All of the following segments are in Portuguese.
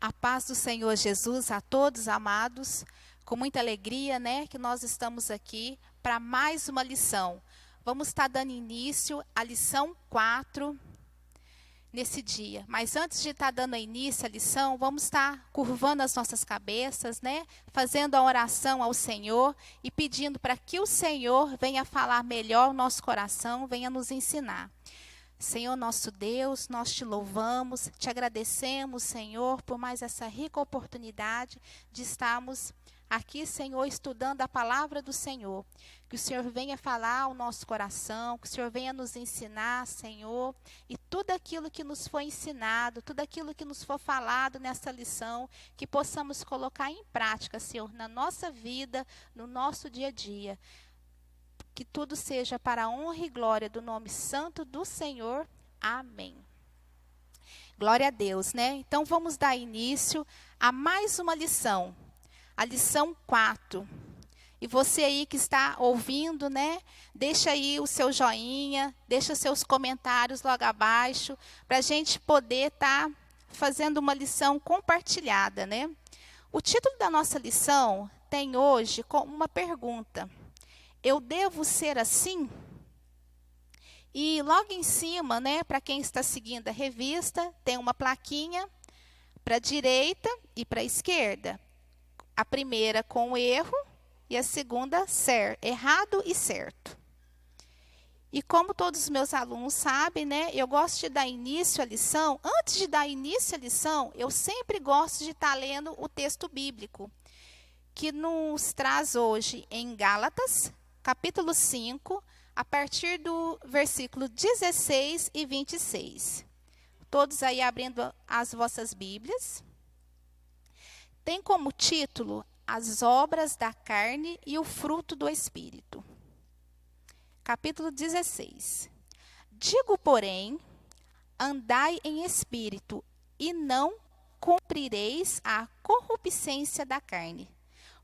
A paz do Senhor Jesus a todos, amados. Com muita alegria, né, que nós estamos aqui para mais uma lição. Vamos estar dando início à lição 4 nesse dia. Mas antes de estar dando início à lição, vamos estar curvando as nossas cabeças, né, fazendo a oração ao Senhor e pedindo para que o Senhor venha falar melhor o nosso coração, venha nos ensinar. Senhor nosso Deus, nós te louvamos, te agradecemos, Senhor, por mais essa rica oportunidade de estarmos aqui, Senhor, estudando a palavra do Senhor. Que o Senhor venha falar ao nosso coração, que o Senhor venha nos ensinar, Senhor, e tudo aquilo que nos foi ensinado, tudo aquilo que nos for falado nessa lição, que possamos colocar em prática, Senhor, na nossa vida, no nosso dia a dia. Que tudo seja para a honra e glória do nome santo do Senhor. Amém. Glória a Deus, né? Então vamos dar início a mais uma lição. A lição 4. E você aí que está ouvindo, né? Deixa aí o seu joinha, deixa seus comentários logo abaixo, para a gente poder estar fazendo uma lição compartilhada, né? O título da nossa lição tem hoje como uma pergunta. Eu devo ser assim? E logo em cima, né, para quem está seguindo a revista, tem uma plaquinha para a direita e para a esquerda. A primeira com erro e a segunda errado e certo. E como todos os meus alunos sabem, né, eu gosto de dar início à lição. Antes de dar início à lição, eu sempre gosto de estar lendo o texto bíblico, que nos traz hoje em Gálatas, capítulo 5, a partir do versículo 16 e 26. Todos aí abrindo as vossas Bíblias. Tem como título As obras da carne e o fruto do Espírito. Capítulo 16. Digo, porém, andai em espírito, e não cumprireis a corruptência da carne.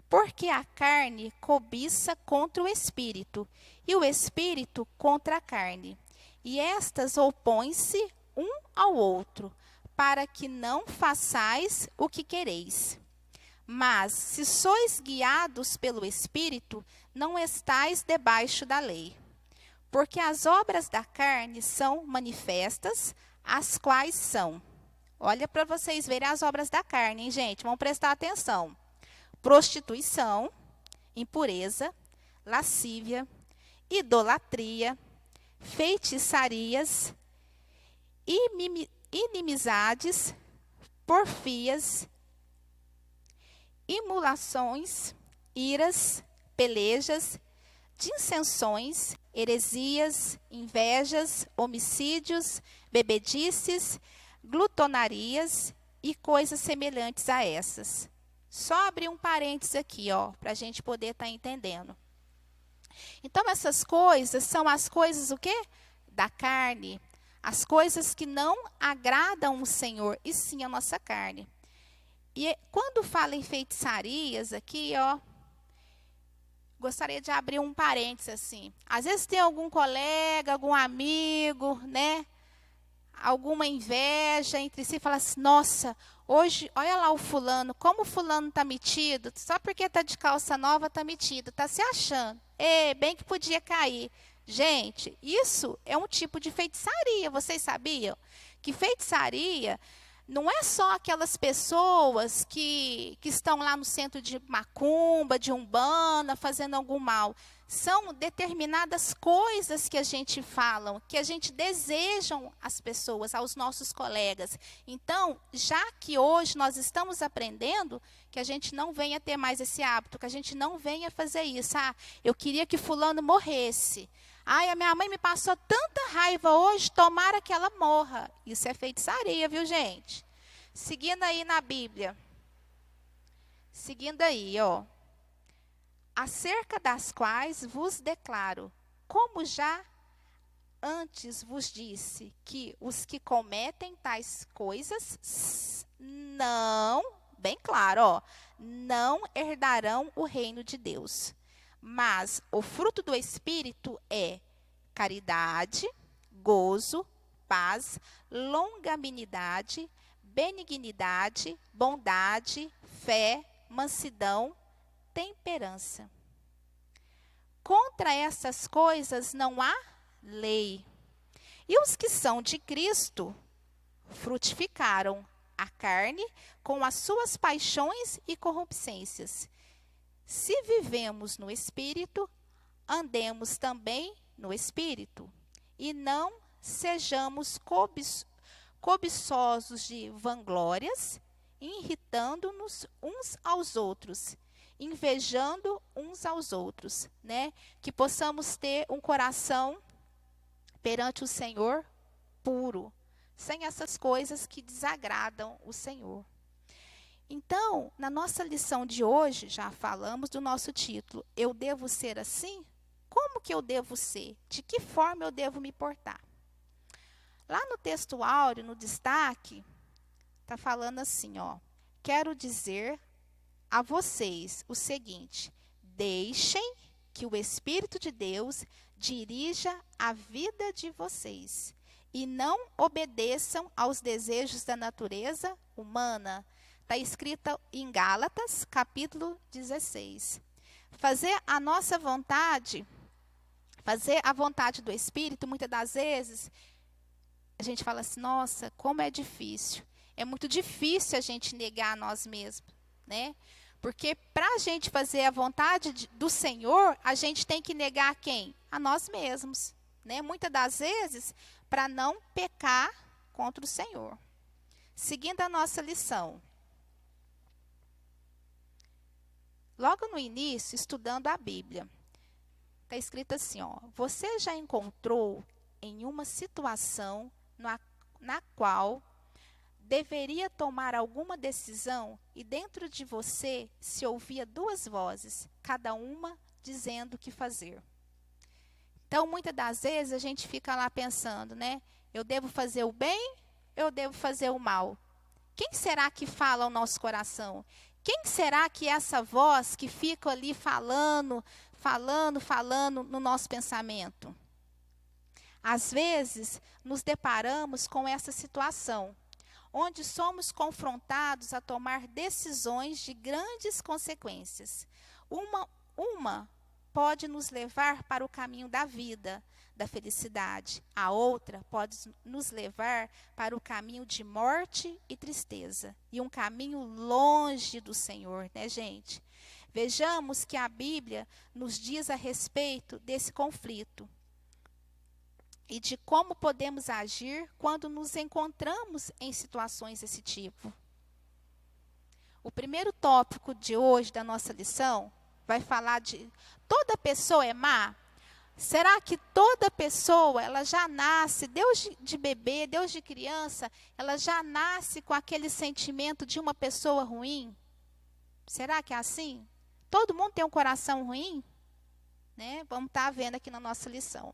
Porque a carne cobiça contra o espírito, e o espírito contra a carne. E estas opõem-se um ao outro, para que não façais o que quereis. Mas, se sois guiados pelo espírito, não estais debaixo da lei. Porque as obras da carne são manifestas, as quais são. Olha para vocês verem as obras da carne, hein, gente? Vamos prestar atenção. Prostituição, impureza, lascívia, idolatria, feitiçarias, inimizades, porfias, imulações, iras, pelejas, dissensões, heresias, invejas, homicídios, bebedices, glutonarias e coisas semelhantes a essas. Só abrir um parênteses aqui, ó, para a gente poder estar entendendo. Então, essas coisas são as coisas, o quê? Da carne. As coisas que não agradam o Senhor, e sim a nossa carne. E quando fala em feitiçarias aqui, ó, gostaria de abrir um parênteses assim. Às vezes tem algum colega, algum amigo, né? Alguma inveja entre si, fala assim, nossa, hoje, olha lá o fulano, como o fulano está metido, só porque está de calça nova está metido, está se achando. Bem que podia cair. Gente, isso é um tipo de feitiçaria, vocês sabiam? Que feitiçaria não é só aquelas pessoas que estão lá no centro de macumba, de umbanda, fazendo algum mal. São determinadas coisas que a gente fala, que a gente desejam às pessoas, aos nossos colegas. Então, já que hoje nós estamos aprendendo, que a gente não venha ter mais esse hábito, que a gente não venha fazer isso. Ah, eu queria que fulano morresse. Ai, a minha mãe me passou tanta raiva hoje, tomara que ela morra. Isso é feitiçaria, viu, gente? Seguindo aí na Bíblia. Seguindo aí, ó. Acerca das quais vos declaro, como já antes vos disse, que os que cometem tais coisas não, bem claro, ó, não herdarão o reino de Deus. Mas o fruto do Espírito é caridade, gozo, paz, longanimidade, benignidade, bondade, fé, mansidão, temperança. Contra essas coisas não há lei. E os que são de Cristo frutificaram a carne com as suas paixões e corrupçências. Se vivemos no Espírito, andemos também no Espírito, e não sejamos cobiçosos de vanglórias, irritando-nos uns aos outros, invejando uns aos outros, né? Que possamos ter um coração perante o Senhor puro, sem essas coisas que desagradam o Senhor. Então, na nossa lição de hoje, já falamos do nosso título, Eu Devo Ser Assim? Como que eu devo ser? De que forma eu devo me portar? Lá no texto áureo, no destaque, está falando assim, ó. Quero dizer a vocês o seguinte: deixem que o Espírito de Deus dirija a vida de vocês e não obedeçam aos desejos da natureza humana. Está escrito em Gálatas, capítulo 16. Fazer a nossa vontade, fazer a vontade do Espírito, muitas das vezes, a gente fala assim, nossa, como é difícil. É muito difícil a gente negar a nós mesmos, né? Porque para a gente fazer a vontade do Senhor, a gente tem que negar quem? A nós mesmos, né? Muitas das vezes, para não pecar contra o Senhor. Seguindo a nossa lição. Logo no início, estudando a Bíblia, está escrito assim, ó, você já encontrou em uma situação na qual deveria tomar alguma decisão e dentro de você se ouvia duas vozes, cada uma dizendo o que fazer. Então, muitas das vezes a gente fica lá pensando, né? Eu devo fazer o bem, eu devo fazer o mal. Quem será que fala ao nosso coração? Quem será que é essa voz que fica ali falando no nosso pensamento? Às vezes, nos deparamos com essa situação, onde somos confrontados a tomar decisões de grandes consequências. Uma pode nos levar para o caminho da vida, da felicidade. A outra pode nos levar para o caminho de morte e tristeza. E um caminho longe do Senhor, né, gente? Vejamos que a Bíblia nos diz a respeito desse conflito e de como podemos agir quando nos encontramos em situações desse tipo. O primeiro tópico de hoje da nossa lição vai falar de toda pessoa é má? Será que toda pessoa, ela já nasce, Deus de bebê, Deus de criança, ela já nasce com aquele sentimento de uma pessoa ruim? Será que é assim? Todo mundo tem um coração ruim? Né? Vamos estar vendo aqui na nossa lição.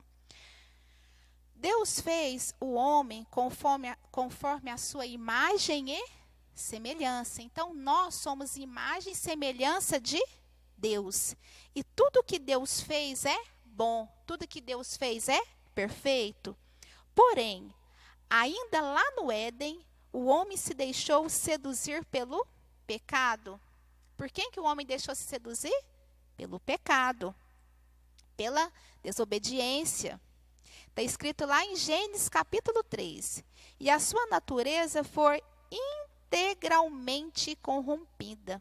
Deus fez o homem conforme a sua imagem e semelhança. Então, nós somos imagem e semelhança de Deus. E tudo que Deus fez é bom. Tudo que Deus fez é perfeito. Porém, ainda lá no Éden, o homem se deixou seduzir pelo pecado. Por quem que o homem deixou se seduzir? Pelo pecado. Pela desobediência. Está escrito lá em Gênesis capítulo 3. E a sua natureza foi integralmente corrompida.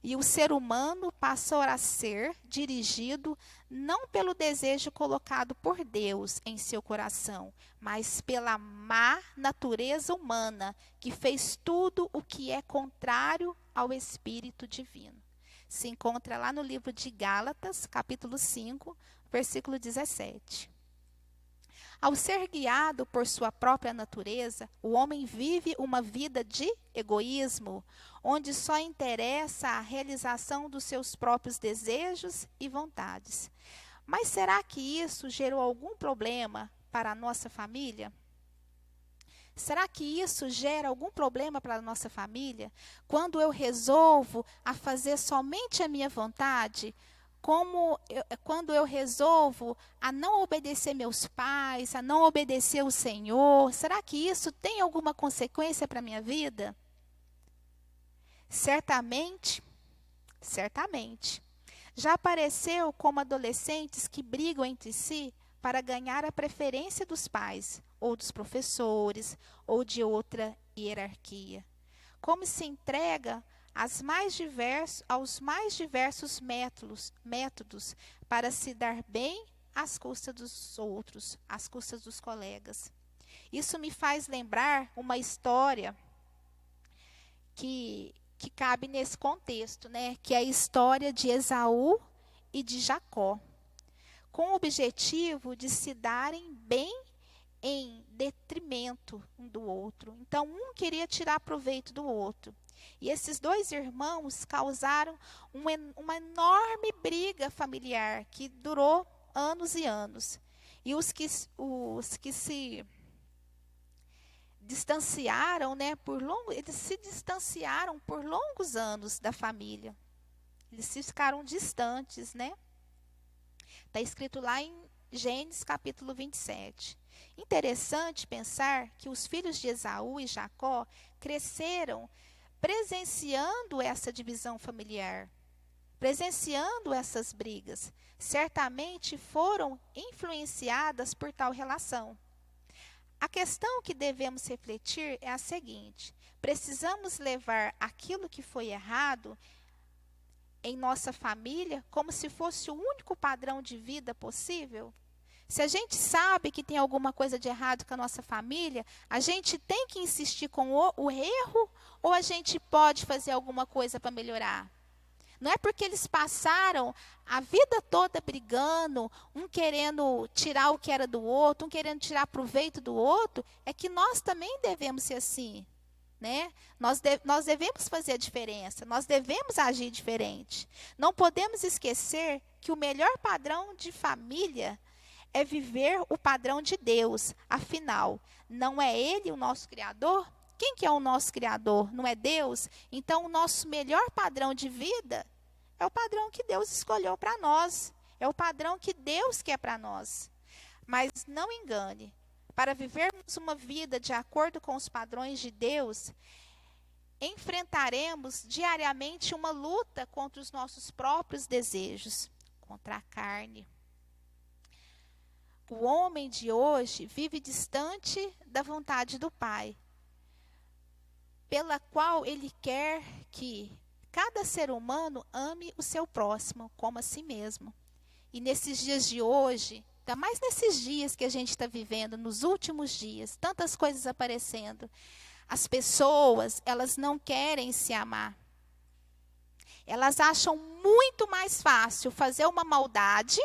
E o ser humano passou a ser dirigido não pelo desejo colocado por Deus em seu coração, mas pela má natureza humana, que fez tudo o que é contrário ao Espírito Divino. Se encontra lá no livro de Gálatas, capítulo 5, versículo 17. Ao ser guiado por sua própria natureza, o homem vive uma vida de egoísmo, onde só interessa a realização dos seus próprios desejos e vontades. Mas será que isso gerou algum problema para a nossa família? Será que isso gera algum problema para a nossa família? Quando eu resolvo a fazer somente a minha vontade, quando eu resolvo a não obedecer meus pais, a não obedecer o Senhor, será que isso tem alguma consequência para a minha vida? Certamente, certamente. Já apareceu como adolescentes que brigam entre si para ganhar a preferência dos pais, ou dos professores, ou de outra hierarquia. Como se entrega aos mais diversos métodos para se dar bem às custas dos outros, às custas dos colegas. Isso me faz lembrar uma história que cabe nesse contexto, né? Que é a história de Esaú e de Jacó, com o objetivo de se darem bem em detrimento um do outro. Então, um queria tirar proveito do outro. E esses dois irmãos causaram uma enorme briga familiar que durou anos e anos. E os que se distanciaram, né, eles se distanciaram por longos anos da família. Eles ficaram distantes, né? Está escrito lá em Gênesis capítulo 27. Interessante pensar que os filhos de Esaú e Jacó cresceram presenciando essa divisão familiar, presenciando essas brigas. Certamente foram influenciadas por tal relação. A questão que devemos refletir é a seguinte: precisamos levar aquilo que foi errado em nossa família como se fosse o único padrão de vida possível? Se a gente sabe que tem alguma coisa de errado com a nossa família, a gente tem que insistir com o erro ou a gente pode fazer alguma coisa para melhorar? Não é porque eles passaram a vida toda brigando, um querendo tirar o que era do outro, um querendo tirar proveito do outro, é que nós também devemos ser assim, né? Nós devemos fazer a diferença, nós devemos agir diferente. Não podemos esquecer que o melhor padrão de família é viver o padrão de Deus. Afinal, não é Ele o nosso Criador? Quem que é o nosso Criador? Não é Deus? Então, o nosso melhor padrão de vida é o padrão que Deus escolheu para nós. É o padrão que Deus quer para nós. Mas não engane, para vivermos uma vida de acordo com os padrões de Deus, enfrentaremos diariamente uma luta contra os nossos próprios desejos, contra a carne. O homem de hoje vive distante da vontade do Pai, pela qual ele quer que cada ser humano ame o seu próximo como a si mesmo. E nesses dias de hoje, ainda mais nesses dias que a gente está vivendo, nos últimos dias, tantas coisas aparecendo, as pessoas, elas não querem se amar. Elas acham muito mais fácil fazer uma maldade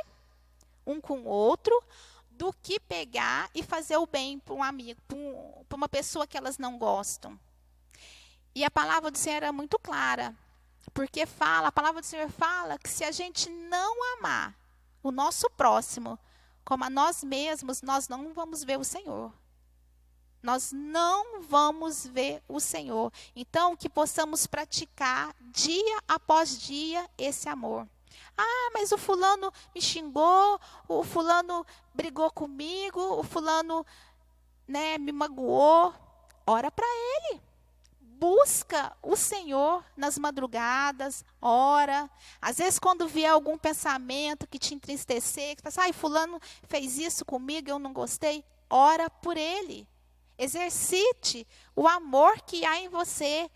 um com o outro do que pegar e fazer o bem para um amigo, para uma pessoa que elas não gostam. E a palavra do Senhor é muito clara, porque a palavra do Senhor fala que se a gente não amar o nosso próximo como a nós mesmos, nós não vamos ver o Senhor. Nós não vamos ver o Senhor. Então, que possamos praticar dia após dia esse amor. Ah, mas o fulano me xingou, o fulano brigou comigo, o fulano, né, me magoou. Ora para ele. Busca o Senhor nas madrugadas, ora. Às vezes, quando vier algum pensamento que te entristecer, que você pensa, fulano fez isso comigo, eu não gostei, ora por ele. Exercite o amor que há em você,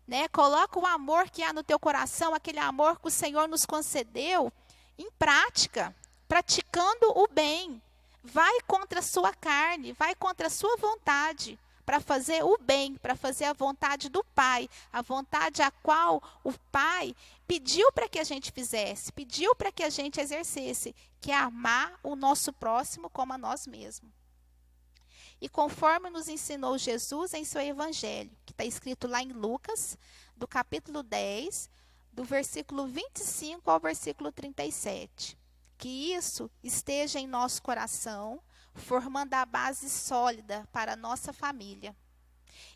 né? Coloca o amor que há no teu coração, aquele amor que o Senhor nos concedeu, em prática, praticando o bem. Vai contra a sua carne, vai contra a sua vontade, para fazer o bem, para fazer a vontade do Pai, a vontade a qual o Pai pediu para que a gente fizesse, pediu para que a gente exercesse, que é amar o nosso próximo como a nós mesmos. E conforme nos ensinou Jesus em seu evangelho, que está escrito lá em Lucas, do capítulo 10, do versículo 25 ao versículo 37. Que isso esteja em nosso coração, formando a base sólida para a nossa família.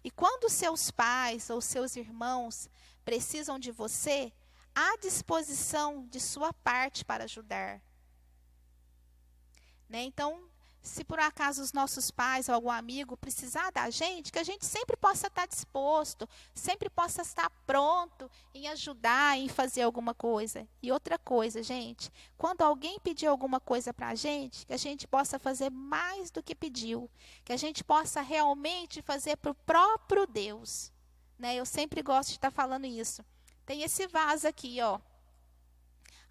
E quando seus pais ou seus irmãos precisam de você, à disposição de sua parte para ajudar. Né? Então, se por acaso os nossos pais ou algum amigo precisar da gente, que a gente sempre possa estar disposto, sempre possa estar pronto em ajudar, em fazer alguma coisa. E outra coisa, gente, quando alguém pedir alguma coisa para a gente, que a gente possa fazer mais do que pediu, que a gente possa realmente fazer para o próprio Deus. Né? Eu sempre gosto de estar falando isso. Tem esse vaso aqui, ó.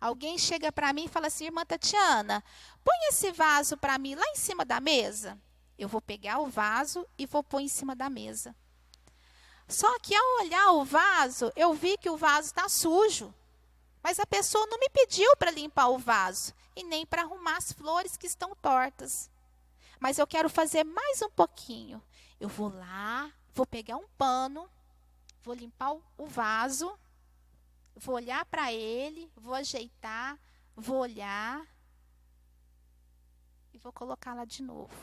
Alguém chega para mim e fala assim, irmã Tatiana, põe esse vaso para mim lá em cima da mesa. Eu vou pegar o vaso e vou pôr em cima da mesa. Só que ao olhar o vaso, eu vi que o vaso está sujo. Mas a pessoa não me pediu para limpar o vaso e nem para arrumar as flores que estão tortas. Mas eu quero fazer mais um pouquinho. Eu vou lá, vou pegar um pano, vou limpar o vaso. Vou olhar para ele, vou ajeitar, vou olhar e vou colocar lá de novo.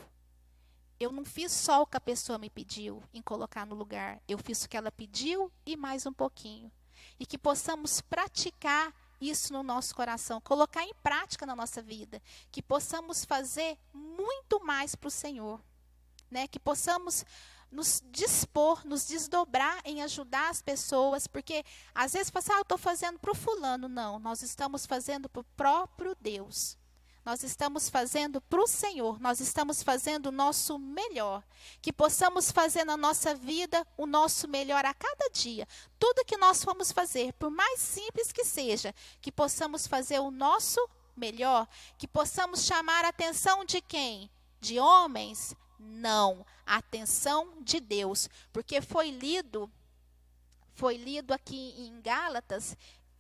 Eu não fiz só o que a pessoa me pediu em colocar no lugar. Eu fiz o que ela pediu e mais um pouquinho. E que possamos praticar isso no nosso coração, colocar em prática na nossa vida. Que possamos fazer muito mais para o Senhor. Né? Que possamos nos dispor, nos desdobrar em ajudar as pessoas, porque às vezes você fala, eu estou fazendo para o fulano. Não, nós estamos fazendo para o próprio Deus. Nós estamos fazendo para o Senhor, nós estamos fazendo o nosso melhor. Que possamos fazer na nossa vida o nosso melhor a cada dia. Tudo que nós formos fazer, por mais simples que seja, que possamos fazer o nosso melhor, que possamos chamar a atenção de quem? De homens? Não, a atenção de Deus, porque foi lido aqui em Gálatas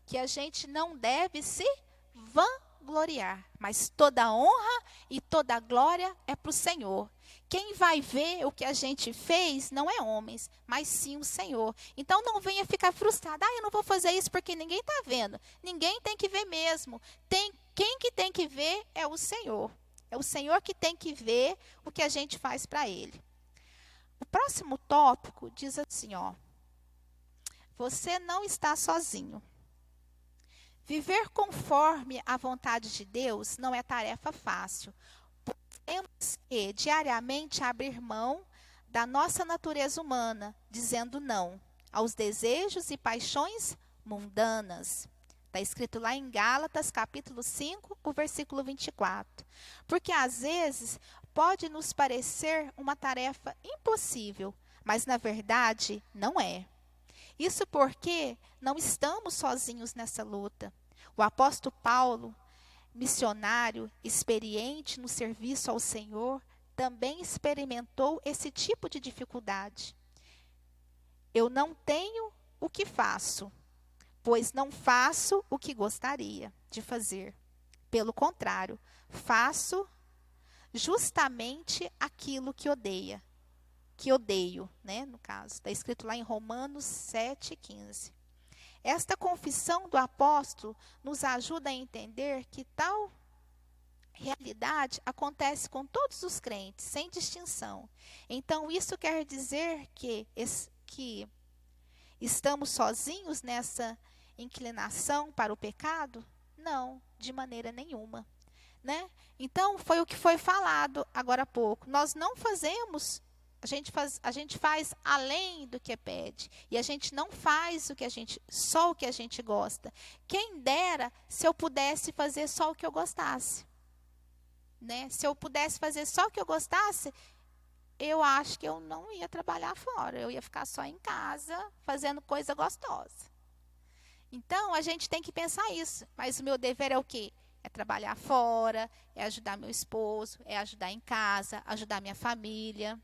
que a gente não deve se vangloriar, mas toda honra e toda glória é para o Senhor. Quem vai ver o que a gente fez não é homens, mas sim o Senhor. Então não venha ficar frustrado, eu não vou fazer isso porque ninguém está vendo. Ninguém tem que ver mesmo. Quem que tem que ver é o Senhor. É o Senhor que tem que ver o que a gente faz para Ele. O próximo tópico diz assim, ó. Você não está sozinho. Viver conforme a vontade de Deus não é tarefa fácil. Temos que diariamente abrir mão da nossa natureza humana, dizendo não aos desejos e paixões mundanas. Está escrito lá em Gálatas, capítulo 5, o versículo 24. Porque às vezes pode nos parecer uma tarefa impossível, mas na verdade não é. Isso porque não estamos sozinhos nessa luta. O apóstolo Paulo, missionário, experiente no serviço ao Senhor, também experimentou esse tipo de dificuldade. Eu não tenho o que faço, pois não faço o que gostaria de fazer. Pelo contrário, faço justamente aquilo que odeio, né, no caso. Está escrito lá em Romanos 7,15. Esta confissão do apóstolo nos ajuda a entender que tal realidade acontece com todos os crentes, sem distinção. Então, isso quer dizer que estamos sozinhos nessa inclinação para o pecado? Não, de maneira nenhuma. Né? Então, foi o que foi falado agora há pouco. Nós não fazemos, a gente faz além do que pede. E a gente não faz só o que a gente gosta. Quem dera se eu pudesse fazer só o que eu gostasse. Né? Se eu pudesse fazer só o que eu gostasse, eu acho que eu não ia trabalhar fora. Eu ia ficar só em casa, fazendo coisa gostosa. Então, a gente tem que pensar isso. Mas o meu dever é o quê? É trabalhar fora, é ajudar meu esposo, é ajudar em casa, ajudar minha família.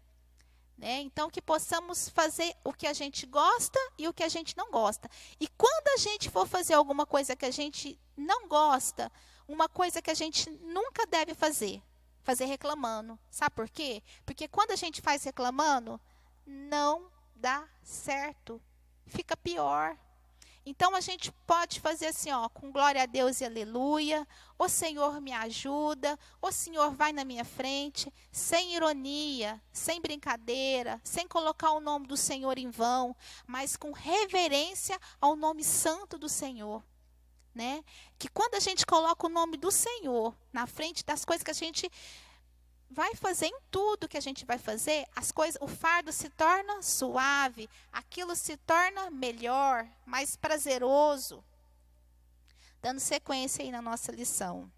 Né? Então, que possamos fazer o que a gente gosta e o que a gente não gosta. E quando a gente for fazer alguma coisa que a gente não gosta, uma coisa que a gente nunca deve fazer reclamando. Sabe por quê? Porque quando a gente faz reclamando, não dá certo. Fica pior. Então, a gente pode fazer assim, ó, com glória a Deus e aleluia. O Senhor me ajuda. O Senhor vai na minha frente. Sem ironia, sem brincadeira, sem colocar o nome do Senhor em vão, mas com reverência ao nome santo do Senhor. né? Que quando a gente coloca o nome do Senhor na frente das coisas que a gente vai fazer, em tudo que a gente vai fazer, as coisas, o fardo se torna suave, aquilo se torna melhor, mais prazeroso. Dando sequência aí na nossa lição.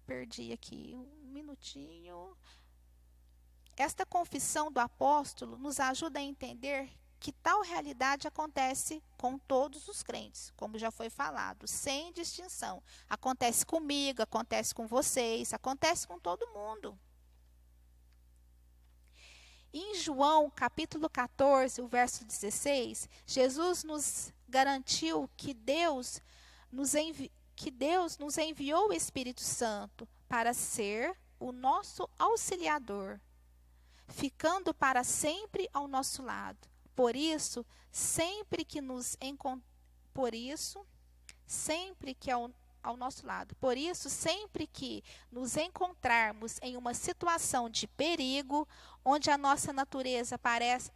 Perdi aqui um minutinho. Esta confissão do apóstolo nos ajuda a entender que tal realidade acontece com todos os crentes, como já foi falado, sem distinção. Acontece comigo, acontece com vocês, acontece com todo mundo. Em João, capítulo 14, o verso 16, Jesus nos garantiu que Deus nos enviou o Espírito Santo para ser o nosso auxiliador, ficando para sempre ao nosso lado. Por isso, sempre que nos encontrarmos em uma situação de perigo, onde a nossa natureza parece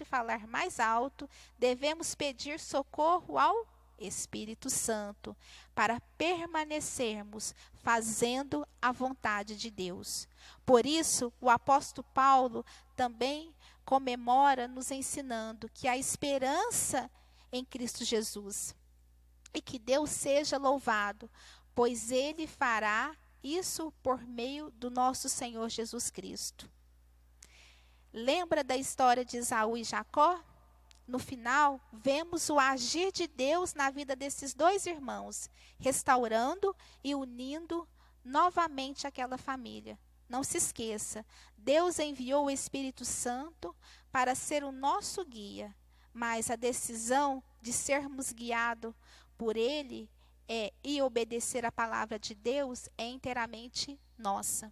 falar mais alto, devemos pedir socorro ao Espírito Santo para permanecermos fazendo a vontade de Deus. Por isso, o apóstolo Paulo também comemora nos ensinando que a esperança em Cristo Jesus. E que Deus seja louvado, pois Ele fará isso por meio do nosso Senhor Jesus Cristo. Lembra da história de Esaú e Jacó? No final, vemos o agir de Deus na vida desses dois irmãos, restaurando e unindo novamente aquela família. Não se esqueça, Deus enviou o Espírito Santo para ser o nosso guia, mas a decisão de sermos guiados por Ele e obedecer a palavra de Deus é inteiramente nossa.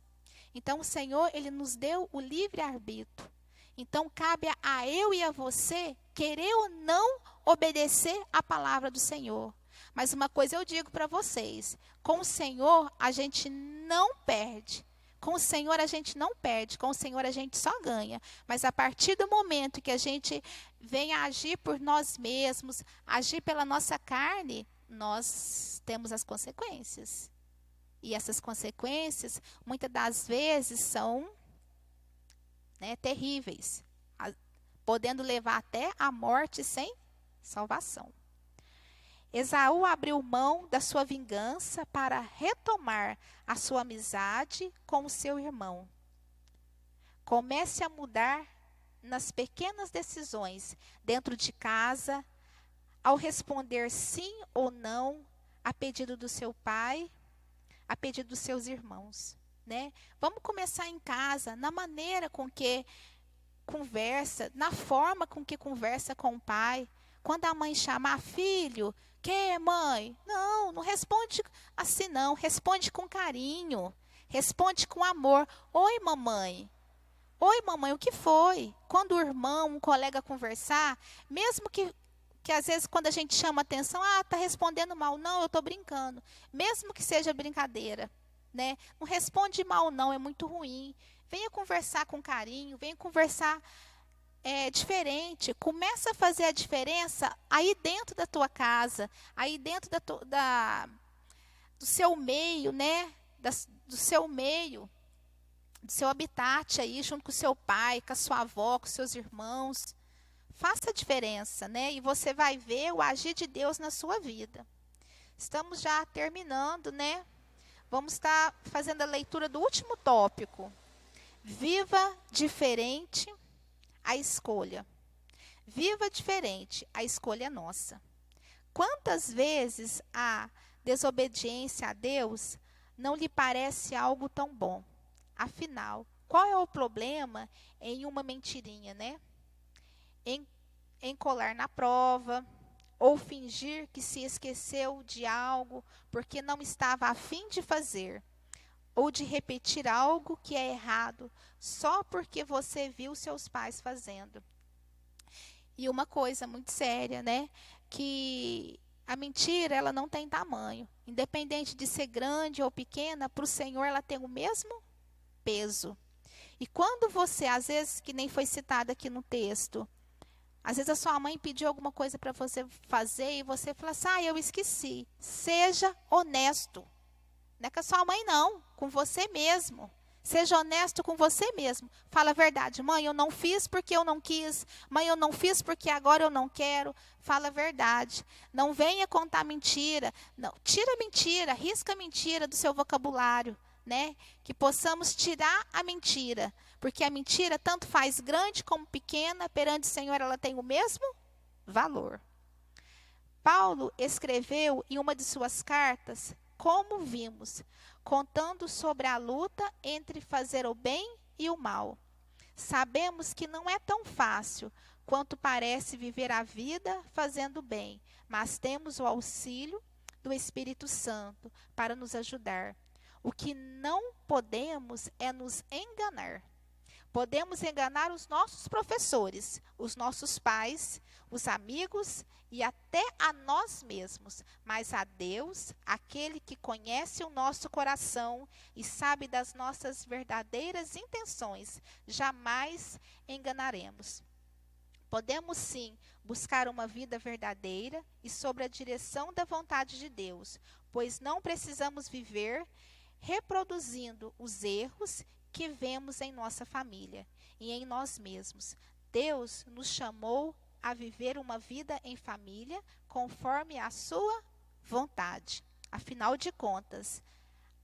Então, o Senhor, Ele nos deu o livre-arbítrio. Então, cabe a eu e a você querer ou não obedecer a palavra do Senhor. Mas uma coisa eu digo para vocês, com o Senhor a gente não perde. Com o Senhor a gente não perde, com o Senhor a gente só ganha. Mas a partir do momento que a gente vem a agir por nós mesmos, agir pela nossa carne, nós temos as consequências. E essas consequências, muitas das vezes, são terríveis, podendo levar até a morte sem salvação. Esaú abriu mão da sua vingança para retomar a sua amizade com o seu irmão. Comece a mudar nas pequenas decisões dentro de casa, ao responder sim ou não a pedido do seu pai, a pedido dos seus irmãos. Vamos começar em casa, na maneira com que conversa, na forma com que conversa com o pai. Quando a mãe chamar, filho, que mãe? Não responde assim não, responde com carinho, responde com amor. Oi, mamãe, o que foi? Quando o irmão, um colega conversar, mesmo que às vezes quando a gente chama atenção, tá respondendo mal. Não, eu estou brincando. Mesmo que seja brincadeira, não responde mal não, é muito ruim. Venha conversar com carinho, venha conversar diferente. Começa a fazer a diferença aí dentro da tua casa, aí dentro do seu meio, do seu meio, do seu habitat aí, junto com o seu pai, com a sua avó, com os seus irmãos. Faça a diferença, e você vai ver o agir de Deus na sua vida. Estamos já terminando, Vamos estar fazendo a leitura do último tópico. Viva diferente, a escolha. Viva diferente, a escolha é nossa. Quantas vezes a desobediência a Deus não lhe parece algo tão bom? Afinal, qual é o problema em uma mentirinha, Em colar na prova, ou fingir que se esqueceu de algo porque não estava a fim de fazer, ou de repetir algo que é errado só porque você viu seus pais fazendo. E uma coisa muito séria, que a mentira, ela não tem tamanho. Independente de ser grande ou pequena, para o Senhor ela tem o mesmo peso. E quando você, às vezes, que nem foi citado aqui no texto, Às vezes a sua mãe pediu alguma coisa para você fazer e você fala assim, eu esqueci. Seja honesto. Não é com a sua mãe, não. Com você mesmo. Seja honesto com você mesmo. Fala a verdade. Mãe, eu não fiz porque eu não quis. Mãe, eu não fiz porque agora eu não quero. Fala a verdade. Não venha contar mentira. Não, tira a mentira, risca a mentira do seu vocabulário, né? Que possamos tirar a mentira. Porque a mentira, tanto faz grande como pequena, perante o Senhor ela tem o mesmo valor. Paulo escreveu em uma de suas cartas, como vimos, contando sobre a luta entre fazer o bem e o mal. Sabemos que não é tão fácil quanto parece viver a vida fazendo bem, mas temos o auxílio do Espírito Santo para nos ajudar. O que não podemos é nos enganar. Podemos enganar os nossos professores, os nossos pais, os amigos e até a nós mesmos. Mas a Deus, aquele que conhece o nosso coração e sabe das nossas verdadeiras intenções, jamais enganaremos. Podemos sim buscar uma vida verdadeira e sob a direção da vontade de Deus, pois não precisamos viver reproduzindo os erros que vemos em nossa família e em nós mesmos. Deus nos chamou a viver uma vida em família conforme a sua vontade. Afinal de contas,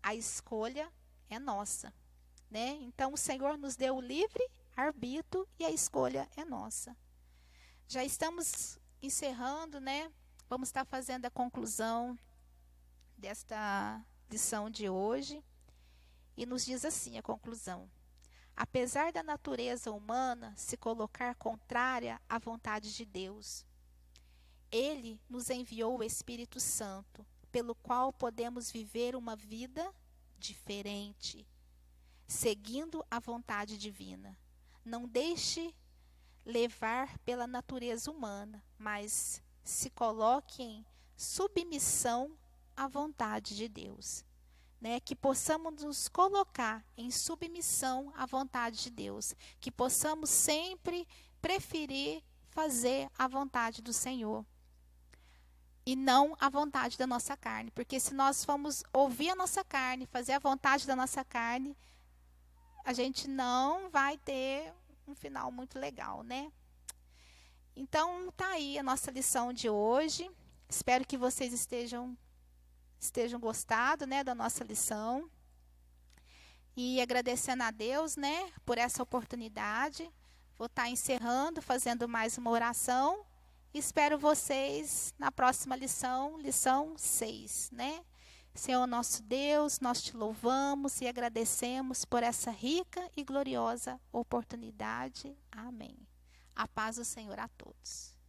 a escolha é nossa, né? Então o Senhor nos deu o livre arbítrio e a escolha é nossa. Já estamos encerrando, né? Vamos estar fazendo a conclusão desta lição de hoje. E nos diz assim a conclusão: apesar da natureza humana se colocar contrária à vontade de Deus, Ele nos enviou o Espírito Santo, pelo qual podemos viver uma vida diferente, seguindo a vontade divina. Não deixe levar pela natureza humana, mas se coloque em submissão à vontade de Deus. Né, que possamos nos colocar em submissão à vontade de Deus, que possamos sempre preferir fazer a vontade do Senhor e não a vontade da nossa carne, porque se nós formos ouvir a nossa carne, fazer a vontade da nossa carne, a gente não vai ter um final muito legal, né? Então, tá aí a nossa lição de hoje. Espero que vocês estejam gostado, né, da nossa lição. E agradecendo a Deus, né, por essa oportunidade. Vou estar encerrando, fazendo mais uma oração. Espero vocês na próxima lição, lição 6, né? Senhor nosso Deus, nós te louvamos e agradecemos por essa rica e gloriosa oportunidade. Amém. A paz do Senhor a todos.